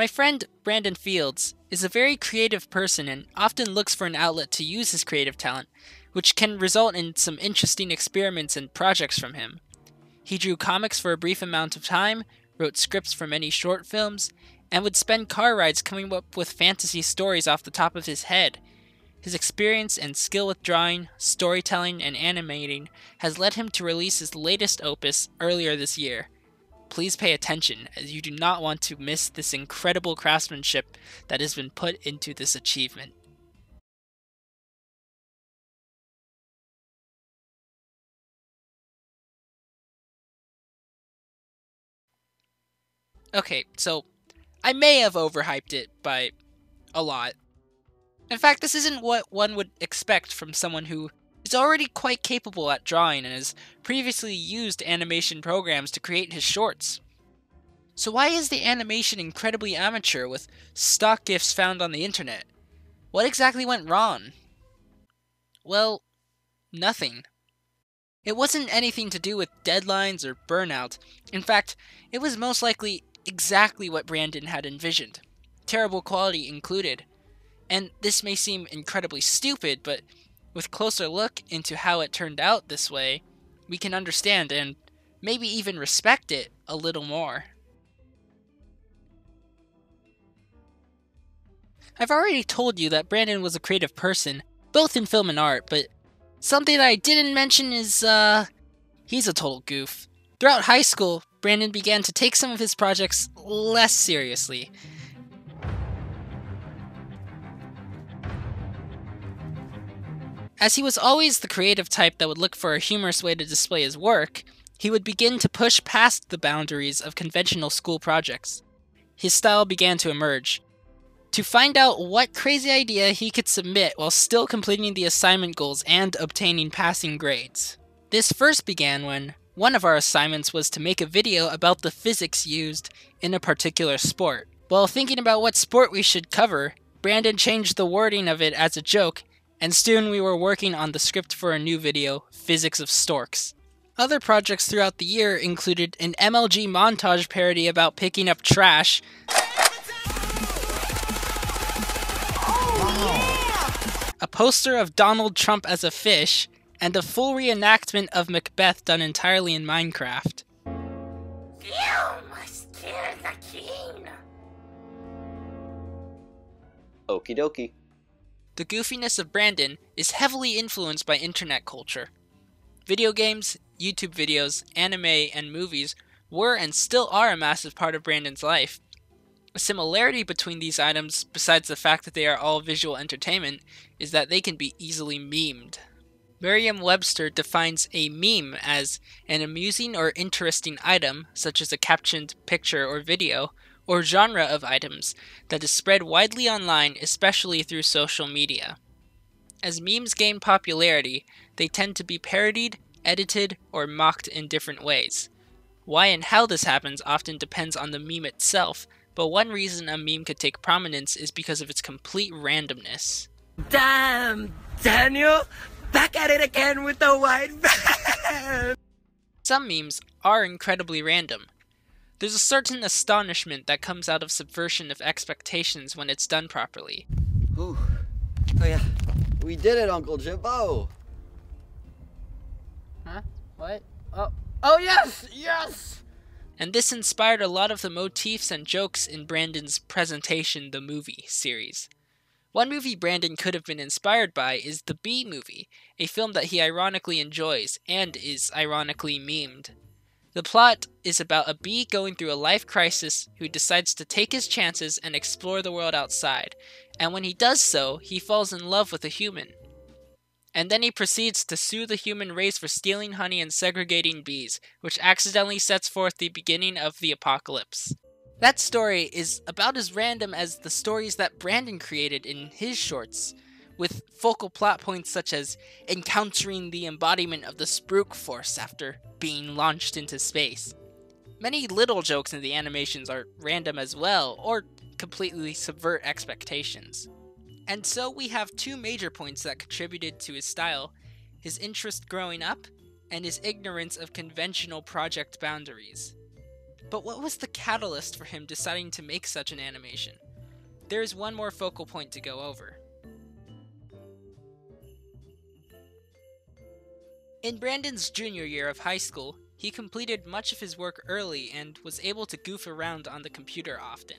My friend Brandon Fields is a very creative person and often looks for an outlet to use his creative talent, which can result in some interesting experiments and projects from him. He drew comics for a brief amount of time, wrote scripts for many short films, and would spend car rides coming up with fantasy stories off the top of his head. His experience and skill with drawing, storytelling, and animating has led him to release his latest opus earlier this year. Please pay attention, as you do not want to miss this incredible craftsmanship that has been put into this achievement. Okay, so I may have overhyped it by a lot. In fact, this isn't what one would expect from someone who is already quite capable at drawing and has previously used animation programs to create his shorts. So why is the animation incredibly amateur with stock GIFs found on the internet? What exactly went wrong? Well, nothing. It wasn't anything to do with deadlines or burnout. In fact, it was most likely exactly what Brandon had envisioned, terrible quality included. And this may seem incredibly stupid, but with closer look into how it turned out this way, we can understand and maybe even respect it a little more. I've already told you that Brandon was a creative person, both in film and art, but something that I didn't mention is, he's a total goof. Throughout high school, Brandon began to take some of his projects less seriously. As he was always the creative type that would look for a humorous way to display his work, he would begin to push past the boundaries of conventional school projects. His style began to emerge. To find out what crazy idea he could submit while still completing the assignment goals and obtaining passing grades. This first began when one of our assignments was to make a video about the physics used in a particular sport. While thinking about what sport we should cover, Brandon changed the wording of it as a joke, and soon we were working on the script for a new video, Physics of Storks. Other projects throughout the year included an MLG montage parody about picking up trash, a poster of Donald Trump as a fish, and a full reenactment of Macbeth done entirely in Minecraft. You must kill the king. Okie dokie. The goofiness of Brandon is heavily influenced by internet culture. Video games, YouTube videos, anime, and movies were and still are a massive part of Brandon's life. A similarity between these items, besides the fact that they are all visual entertainment, is that they can be easily memed. Merriam-Webster defines a meme as an amusing or interesting item, such as a captioned picture or video, or genre of items that is spread widely online, especially through social media. As memes gain popularity, they tend to be parodied, edited, or mocked in different ways. Why and how this happens often depends on the meme itself, but one reason a meme could take prominence is because of its complete randomness. Damn, Daniel! Back at it again with the white van! Some memes are incredibly random. There's a certain astonishment that comes out of subversion of expectations when it's done properly. Ooh. Oh yeah, we did it, Uncle Jimbo! Huh? What? Oh yes! Yes! And this inspired a lot of the motifs and jokes in Brandon's Presentation the Movie series. One movie Brandon could have been inspired by is The Bee Movie, a film that he ironically enjoys and is ironically memed. The plot is about a bee going through a life crisis who decides to take his chances and explore the world outside, and when he does so, he falls in love with a human. And then he proceeds to sue the human race for stealing honey and segregating bees, which accidentally sets forth the beginning of the apocalypse. That story is about as random as the stories that Brandon created in his shorts, with focal plot points such as encountering the embodiment of the Spruik Force after being launched into space. Many little jokes in the animations are random as well, or completely subvert expectations. And so we have two major points that contributed to his style: his interest growing up, and his ignorance of conventional project boundaries. But what was the catalyst for him deciding to make such an animation? There is one more focal point to go over. In Brandon's junior year of high school, he completed much of his work early and was able to goof around on the computer often.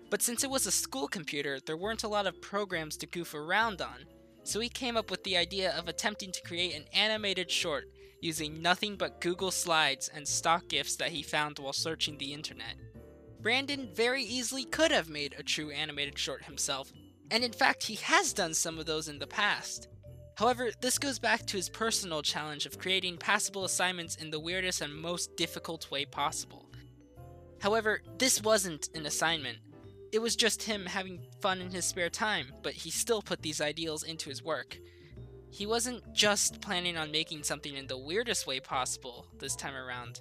But since it was a school computer, there weren't a lot of programs to goof around on, so he came up with the idea of attempting to create an animated short using nothing but Google Slides and stock GIFs that he found while searching the internet. Brandon very easily could have made a true animated short himself, and in fact he has done some of those in the past. However, this goes back to his personal challenge of creating passable assignments in the weirdest and most difficult way possible. However, this wasn't an assignment. It was just him having fun in his spare time, but he still put these ideals into his work. He wasn't just planning on making something in the weirdest way possible this time around.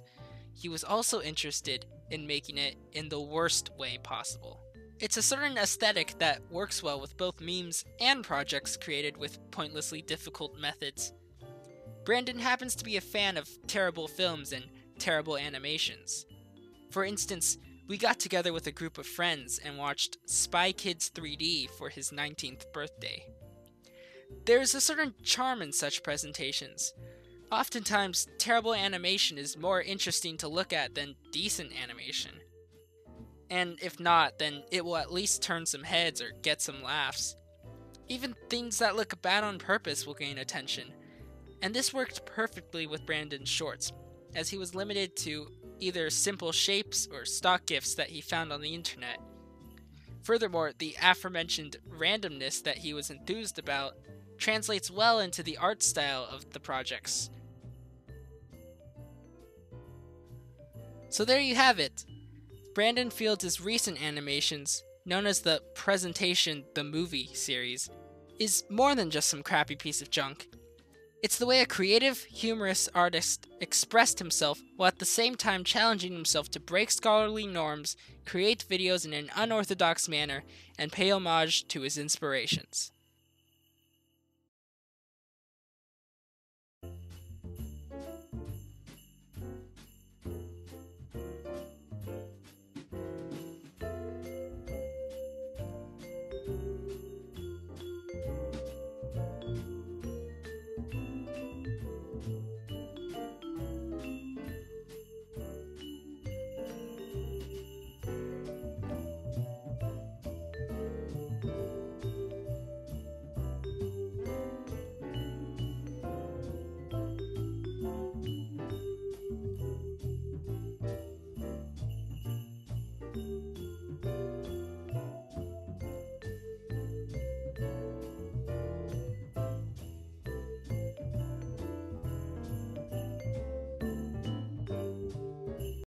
He was also interested in making it in the worst way possible. It's a certain aesthetic that works well with both memes and projects created with pointlessly difficult methods. Brandon happens to be a fan of terrible films and terrible animations. For instance, we got together with a group of friends and watched Spy Kids 3D for his 19th birthday. There's a certain charm in such presentations. Oftentimes, terrible animation is more interesting to look at than decent animation. And if not, then it will at least turn some heads or get some laughs. Even things that look bad on purpose will gain attention. And this worked perfectly with Brandon's shorts, as he was limited to either simple shapes or stock GIFs that he found on the internet. Furthermore, the aforementioned randomness that he was enthused about translates well into the art style of the projects. So there you have it. Brandon Fields' recent animations, known as the Presentation the Movie series, is more than just some crappy piece of junk. It's the way a creative, humorous artist expressed himself while at the same time challenging himself to break scholarly norms, create videos in an unorthodox manner, and pay homage to his inspirations.